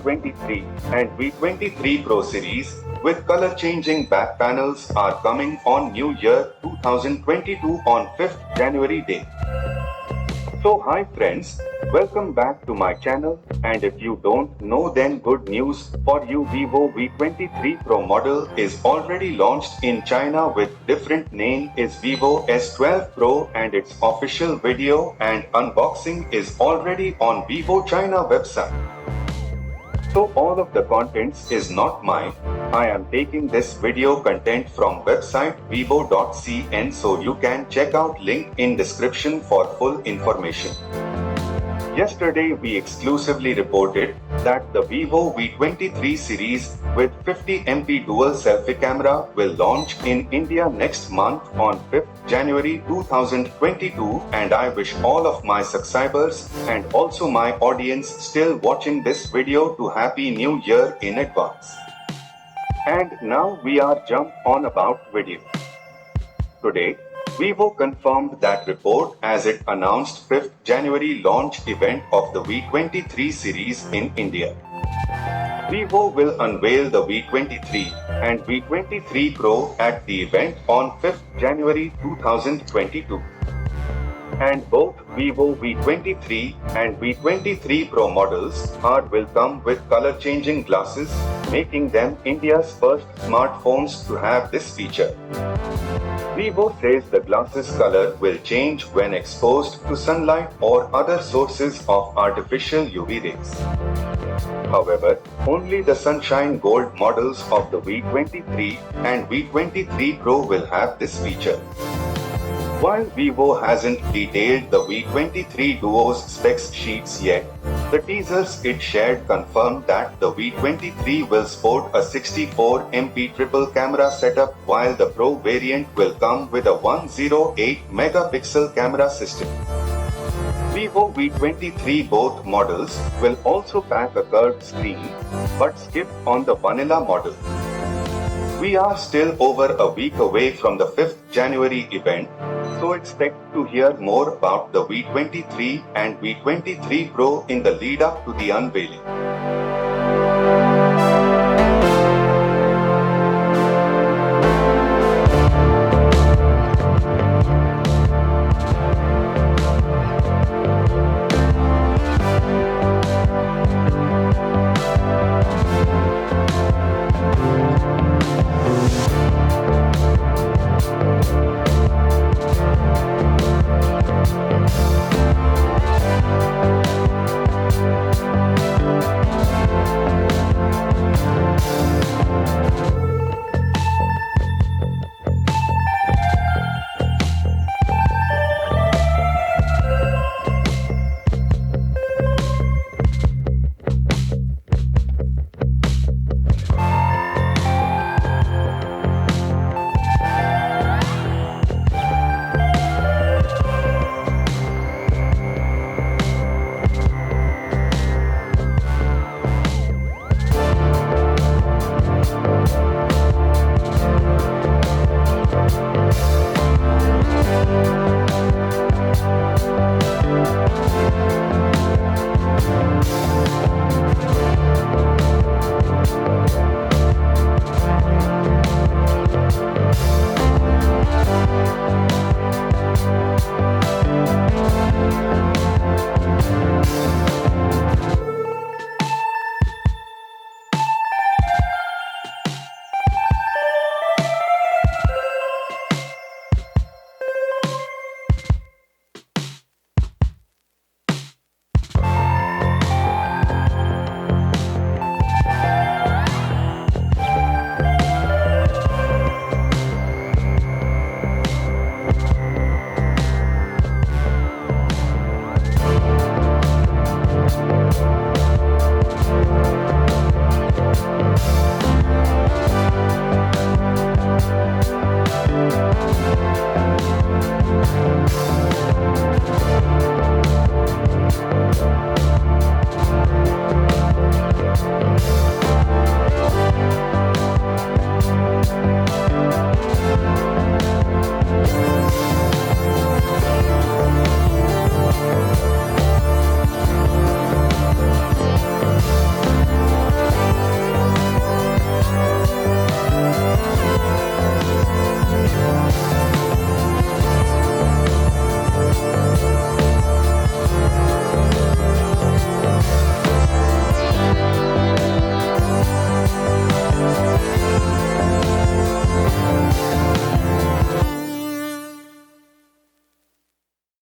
V23 and V23 Pro series with color-changing back panels are coming on New Year 2022 on 5th January day. So hi friends, welcome back to my channel, and if you don't know then good news for you, Vivo V23 Pro model is already launched in China with different name is Vivo S12 Pro, and its official video and unboxing is already on Vivo China website. So all of the contents is not mine. I am taking this video content from website vivo.cn, so you can check out link in description for full information. Yesterday we exclusively reported that the Vivo V23 series with 50MP dual selfie camera will launch in India next month on 5th January 2022, and I wish all of my subscribers and also my audience still watching this video to Happy New Year in advance. And now we are jump on about video. Today, Vivo confirmed that report as it announced 5th January launch event of the V23 series in India. Vivo will unveil the V23 and V23 Pro at the event on 5th January 2022. And both Vivo V23 and V23 Pro models will come with color-changing glasses, making them India's first smartphones to have this feature. Vivo says the glasses color will change when exposed to sunlight or other sources of artificial UV rays. However, only the Sunshine Gold models of the V23 and V23 Pro will have this feature. While Vivo hasn't detailed the V23 Duo's specs sheets yet, the teasers it shared confirmed that the V23 will sport a 64MP triple camera setup, while the Pro variant will come with a 108MP camera system. Vivo V23 both models will also pack a curved screen, but skip on the vanilla model. We are still over a week away from the 5th January event, so expect to hear more about the V23 and V23 Pro in the lead up to the unveiling.